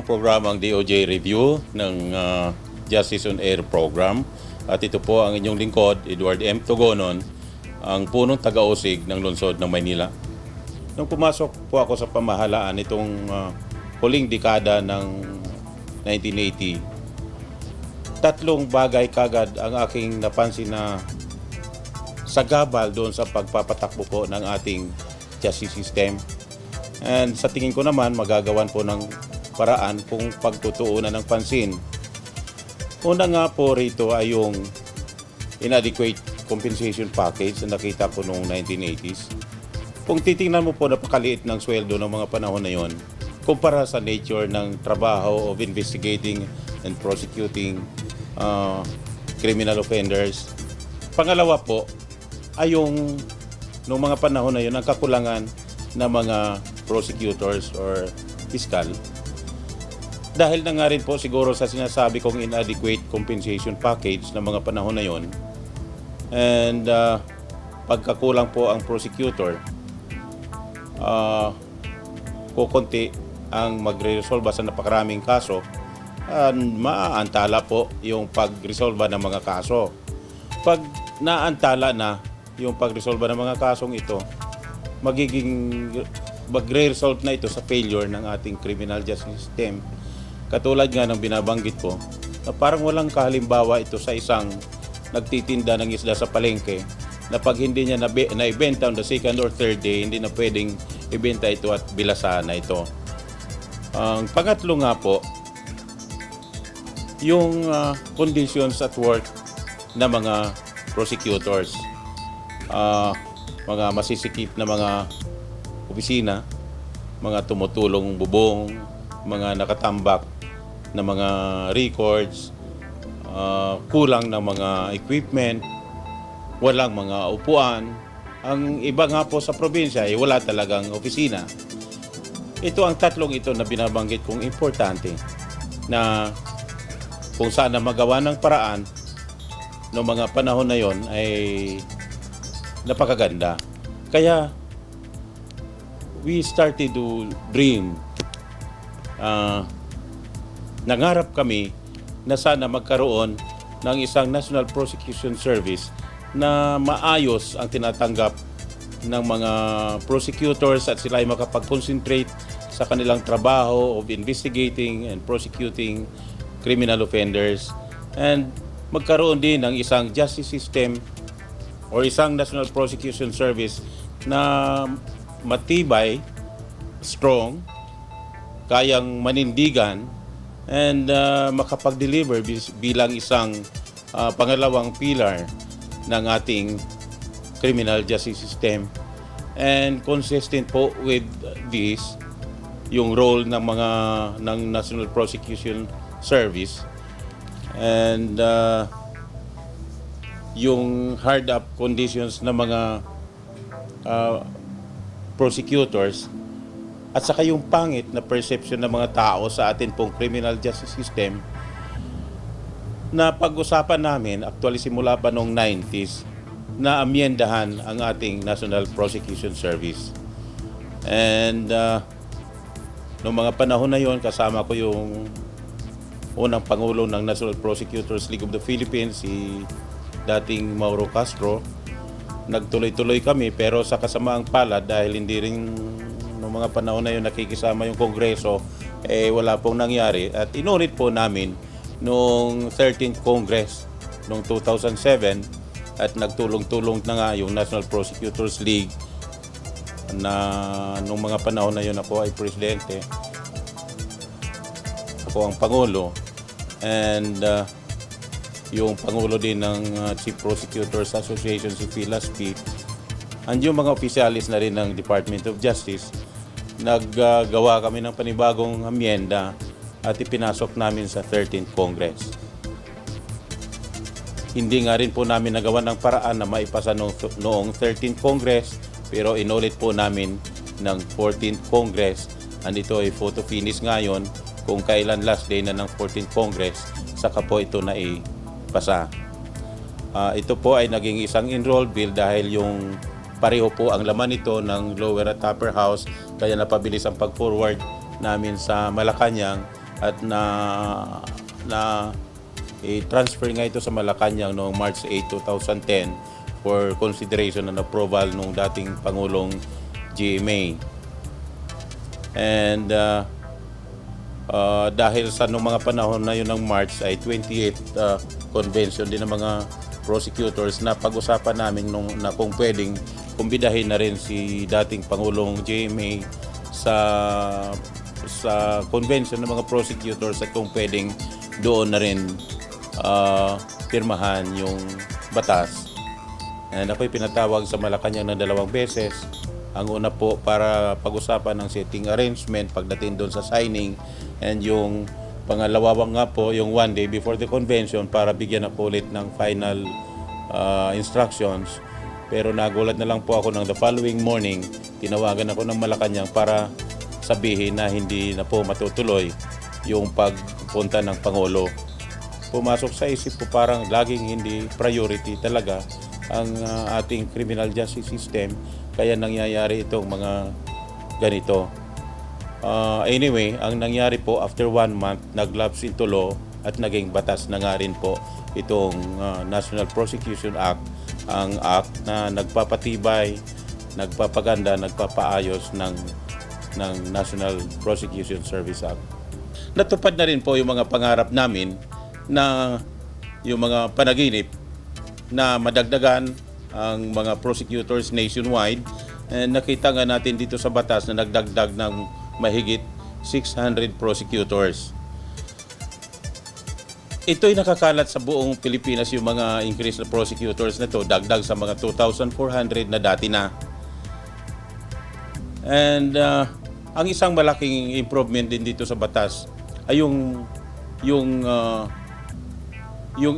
programang DOJ Review ng Justice on Air program. At ito po ang inyong lingkod, Edward M. Togonon, ang punong taga-usig ng lungsod ng Maynila. Nung pumasok po ako sa pamahalaan itong huling dekada ng 1980, tatlong bagay kagad ang aking napansin na sagabal doon sa pagpapatakbo po ng ating justice system. And sa tingin ko naman, magagawan po ng paraan kung pagtutuunan ng pansin. Una nga po rito ay yung inadequate compensation package na nakita ko noong 1980s. Kung titingnan mo po, napakaliit ng sweldo ng mga panahon na yon kumpara sa nature ng trabaho of investigating and prosecuting criminal offenders. Pangalawa po ay yung noong mga panahon na yun ang kakulangan ng mga prosecutors or fiscal. Dahil na nga rin po siguro sa sinasabi kong inadequate compensation package ng mga panahon na yun, and pagkakulang po ang prosecutor, kukunti ang magre-resolve sa napakaraming kaso, maaantala po yung pag-resolve ng mga kaso. Pag naantala na yung pag-resolve ng mga kasong ito, magre-result na ito sa failure ng ating criminal justice system. Katulad nga ng binabanggit ko, na parang walang kahalimbawa ito sa isang nagtitinda ng isda sa palengke na pag hindi niya naibenta on the second or third day, hindi na pwedeng ibenta ito at bilasahan na ito. Ang pangatlo nga po, yung conditions at work na mga prosecutors. Mga masisikip na mga opisina, mga tumutulong bubong, mga nakatambak na mga records, kulang ng mga equipment, walang mga upuan. Ang iba nga po sa probinsya ay wala talagang opisina. Ito ang tatlong ito na binabanggit kong importante na kung saan na magawa ng paraan noong mga panahon na yon ay napakaganda. Kaya we started to dream. Nangarap kami na sana magkaroon ng isang National Prosecution Service na maayos ang tinatanggap ng mga prosecutors at sila ay makapag-concentrate sa kanilang trabaho of investigating and prosecuting criminal offenders, and magkaroon din ng isang justice system or isang National Prosecution Service na matibay, strong, kayang manindigan, and makapag-deliver bilang isang pangalawang pillar ng ating criminal justice system. And consistent po with this, yung role ng National Prosecution Service and yung hard up conditions ng mga prosecutors at saka yung pangit na perception ng mga tao sa atin pong criminal justice system na pag-usapan namin actually simula pa noong 90s na amyendahan ang ating National Prosecution Service. And noong mga panahon na yon, kasama ko yung unang Pangulo ng National Prosecutors League of the Philippines, si dating Mauro Castro. Nagtuloy-tuloy kami pero sa kasamaang palad dahil hindi rin noong mga panahon na yun nakikisama yung Kongreso, wala pong nangyari. At inulit po namin noong 13th Congress noong 2007 at nagtulong-tulong na nga yung National Prosecutors League na noong mga panahon na yun ako ay presidente. Ako ang Pangulo. And yung Pangulo din ng Chief Prosecutors Association, si PhilASP, and yung mga opisyalis na rin ng Department of Justice, naggawa kami ng panibagong amyenda at ipinasok namin sa 13th Congress. Hindi nga rin po namin nagawa ng paraan na maipasa noong 13th Congress, pero inulit po namin ng 14th Congress, and ito ay photo finish ngayon kung kailan last day na ng 14th Congress, saka po ito na ipasa. Ito po ay naging isang enrolled bill dahil yung pareho po ang laman nito ng lower at upper house, kaya napabilis ang pag-forward namin sa Malacanang at na i-transfer nga ito sa Malacanang noong March 8, 2010 for consideration and approval ng dating Pangulong GMA. And dahil sa nung mga panahon na yun ng March ay 28th convention din ng mga prosecutors na pag-usapan namin na kung pwedeng kumbidahin na rin si dating Pangulong GMA sa convention ng mga prosecutors at kung pwedeng doon na rin pirmahan yung batas. And ako'y pinatawag sa Malacanang ng 2 beses. Ang una po para pag-usapan ng setting arrangement pagdating doon sa signing, and yung pangalawa nga po yung one day before the convention para bigyan ako ulit ng final instructions. Pero nagulat na lang po ako ng the following morning, tinawagan ako ng Malacanang para sabihin na hindi na po matutuloy yung pagpunta ng Pangulo. Pumasok sa isip ko parang laging hindi priority talaga ang ating criminal justice system, kaya nangyayari itong mga ganito. Anyway, ang nangyari po after 1 month, nag-lapse into law at naging batas na nga rin po itong National Prosecution Act, ang act na nagpapatibay, nagpapaganda, nagpapaayos ng National Prosecution Service Act. Natupad na rin po yung mga pangarap namin na yung mga panaginip na madagdagan ang mga prosecutors nationwide. And nakita nga natin dito sa batas na nagdagdag ng mahigit 600 prosecutors. Ito'y nakakalat sa buong Pilipinas yung mga increase na prosecutors na to, dagdag sa mga 2,400 na dati na. And ang isang malaking improvement din dito sa batas ay yung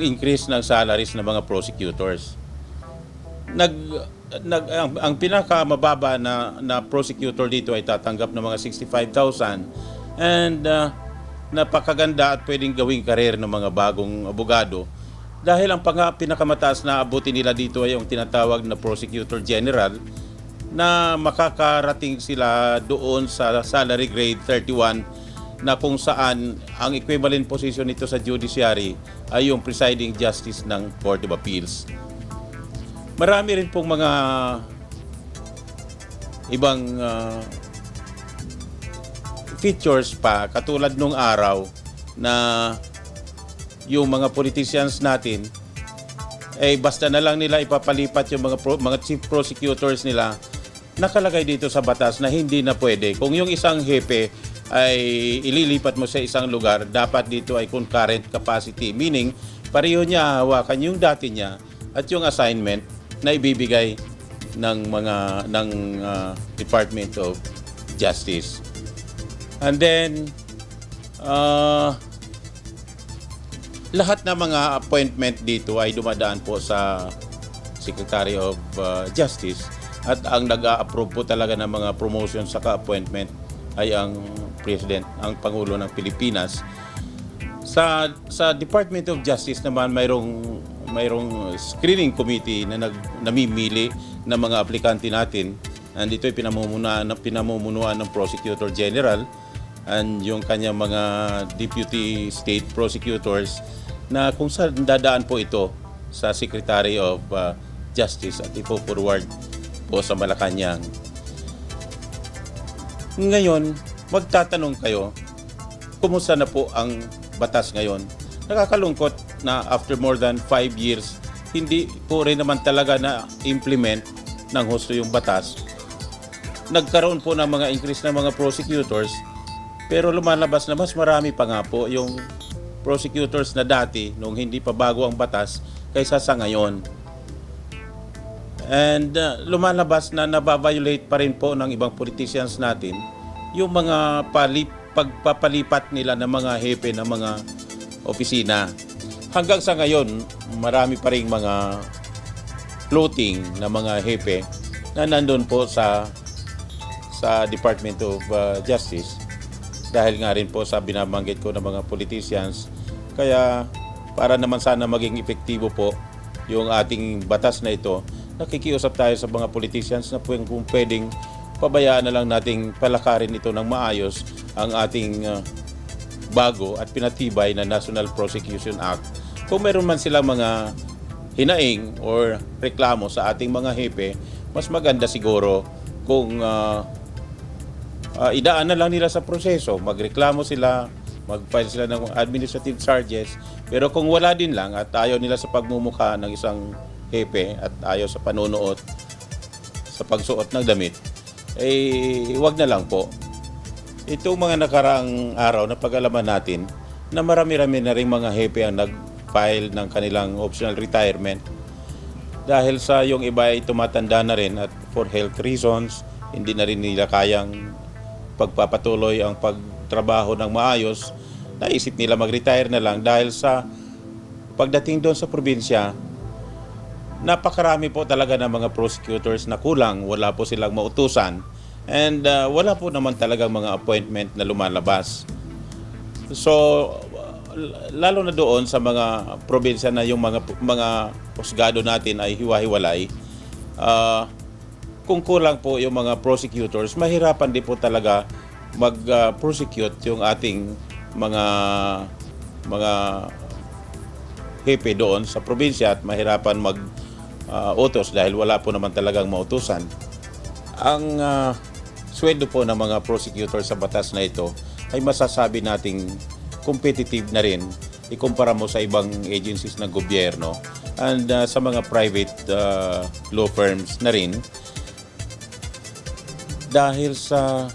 increase ng salaries ng mga prosecutors. Ang pinakamababa na prosecutor dito ay tatanggap ng mga 65,000, and napakaganda at pwedeng gawing karir ng mga bagong abogado dahil ang pinakamataas na abutin nila dito ay yung tinatawag na prosecutor general, na makakarating sila doon sa salary grade 31, na kung saan ang equivalent position nito sa judiciary ay yung presiding justice ng Court of Appeals. Marami rin pong mga ibang features pa, katulad nung araw na yung mga politicians natin basta na lang nila ipapalipat yung mga chief prosecutors nila. Nakalagay dito sa batas na hindi na pwede. Kung yung isang hepe ay ililipat mo sa isang lugar, dapat dito ay concurrent capacity, meaning pareho niya hawakan yung dati niya at yung assignment na ibibigay ng Department of Justice. And then lahat ng mga appointment dito ay dumadaan po sa Secretary of Justice, at ang nag-a-approve po talaga ng mga promotion sa ka-appointment ay ang President, ang Pangulo ng Pilipinas. Sa Department of Justice naman mayroong screening committee na namimili ng mga aplikante natin, and ito ay pinamumunuan ng Prosecutor General and yung kanyang mga Deputy State Prosecutors, na kung saan dadaan po ito sa Secretary of Justice at ipo-forward po sa Malacanang. Ngayon, magtatanong kayo, kumusta na po ang batas ngayon? Nakakalungkot na after more than 5 years, hindi po rin naman talaga na-implement ng husto yung batas. Nagkaroon po ng mga increase ng mga prosecutors, pero lumalabas na mas marami pa nga po yung prosecutors na dati nung hindi pa bago ang batas kaysa sa ngayon. And lumalabas na nababiolate pa rin po ng ibang politicians natin yung mga pagpapalipat nila ng mga hepe ng mga opisina. Hanggang sa ngayon, marami pa rin mga floating na mga hepe na nandun po sa Department of Justice, dahil nga rin po sa binabanggit ko ng mga politicians. Kaya para naman sana maging epektibo po yung ating batas na ito, nakikiusap tayo sa mga politicians na kung pwedeng pabayaan na lang nating palakarin ito ng maayos ang ating bago at pinatibay na National Prosecution Act. Kung meron man silang mga hinaing or reklamo sa ating mga hepe, mas maganda siguro kung idaan na lang nila sa proseso, magreklamo sila, mag-file sila ng administrative charges, pero kung wala din lang at ayaw nila sa pagmumukha ng isang hepe at ayaw sa panunuot, sa pagsuot ng damit, wag na lang po. Itong mga nakaraang araw na pag-alaman natin na marami-rami na rin mga hepe ang nag-file ng kanilang optional retirement dahil sa yung iba ay tumatanda na rin at for health reasons, hindi na rin nila kayang pagpapatuloy ang pagtrabaho ng maayos, naisip nila mag-retire na lang dahil sa pagdating doon sa probinsya, napakarami po talaga ng mga prosecutors na kulang, wala po silang mautusan. And wala po naman talagang mga appointment na lumalabas. So, lalo na doon sa mga probinsya na yung mga husgado natin ay hiwa-hiwalay, kung kulang po yung mga prosecutors, mahirapan din po talaga mag-prosecute yung ating mga hepe doon sa probinsya at mahirapan mag-utos dahil wala po naman talagang mautusan. Ang sweldo po ng mga prosecutor sa batas na ito ay masasabi nating competitive na rin ikumpara mo sa ibang agencies ng gobyerno and sa mga private law firms na rin dahil sa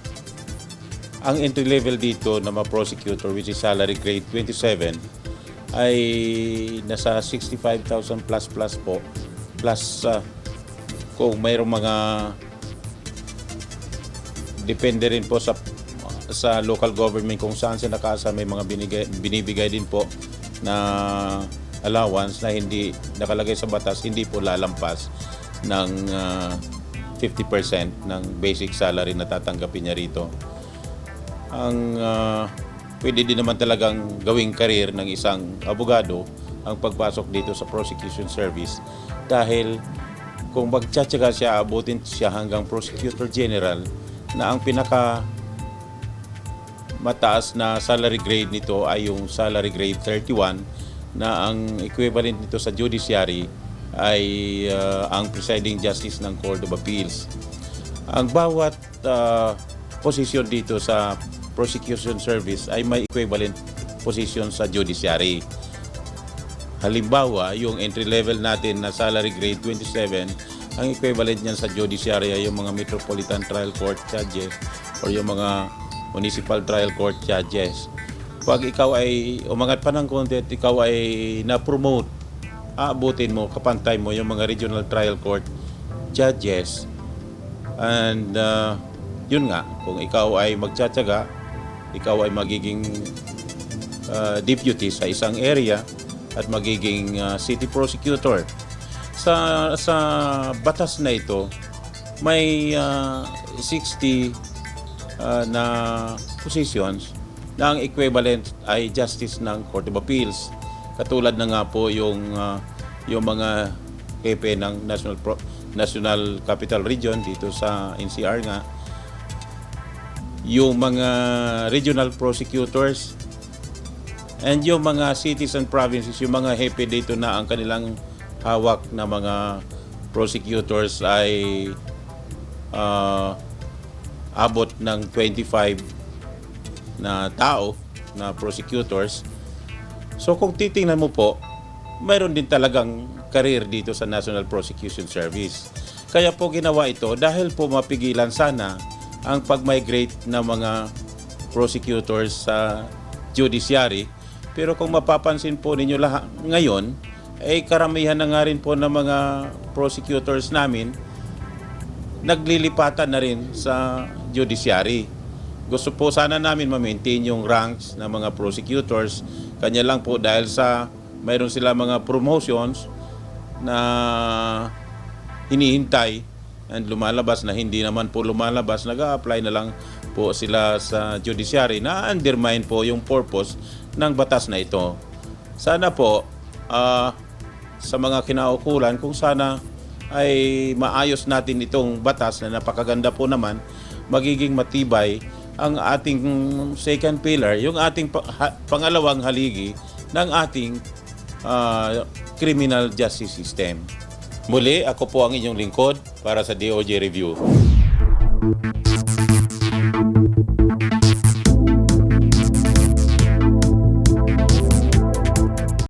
ang entry level dito na mga prosecutor which is salary grade 27 ay nasa 65,000 plus po plus kung mayroong mga depende rin po sa local government kung saan sila nakaasa, may mga binibigay din po na allowance na hindi nakalagay sa batas, hindi po lalampas ng 50% ng basic salary na tatanggapin niya rito. Ang pwede din naman talagang gawing career ng isang abogado ang pagpasok dito sa prosecution service dahil kung magtsatsaga siya, abutin siya hanggang prosecutor general na ang pinaka mataas na salary grade nito ay yung salary grade 31 na ang equivalent nito sa judiciary ay ang presiding justice ng Court of Appeals. Ang bawat posisyon dito sa prosecution service ay may equivalent position sa judiciary. Halimbawa, yung entry level natin na salary grade 27, ang equivalent niyan sa judiciary ay yung mga Metropolitan Trial Court judges or yung mga Municipal Trial Court judges. Pag ikaw ay umangat pa ng konti at ikaw ay na-promote, aabutin mo, kapantay mo yung mga Regional Trial Court judges. And yun nga, kung ikaw ay magtsatsaga, ikaw ay magiging deputy sa isang area at magiging city prosecutor. Sa batas na ito, may 60 na positions na ang equivalent ay justice ng Court of Appeals. Katulad na nga po yung mga hepe ng National Capital Region dito sa NCR nga, yung mga regional prosecutors and yung mga cities and provinces, yung mga hepe dito na ang kanilang hawak na mga prosecutors ay abot ng 25 na tao na prosecutors. So kung titingnan mo po, mayroon din talagang career dito sa National Prosecution Service. Kaya po ginawa ito dahil po mapigilan sana ang pag-migrate ng mga prosecutors sa judiciary. Pero kung mapapansin po ninyo ngayon, ay karamihan na nga rin po ng mga prosecutors namin naglilipatan na rin sa judiciary. Gusto po sana namin ma-maintain yung ranks ng mga prosecutors. Kanya lang po dahil sa mayroon sila mga promotions na hinihintay and lumalabas na hindi naman po lumalabas, nag-a-apply na lang po sila sa judiciary na undermine po yung purpose ng batas na ito. Sana po sa mga kinaukulan kung sana ay maayos natin itong batas na napakaganda po naman, magiging matibay ang ating second pillar, yung ating pangalawang haligi ng ating criminal justice system. Muli, ako po ang inyong lingkod para sa DOJ Review.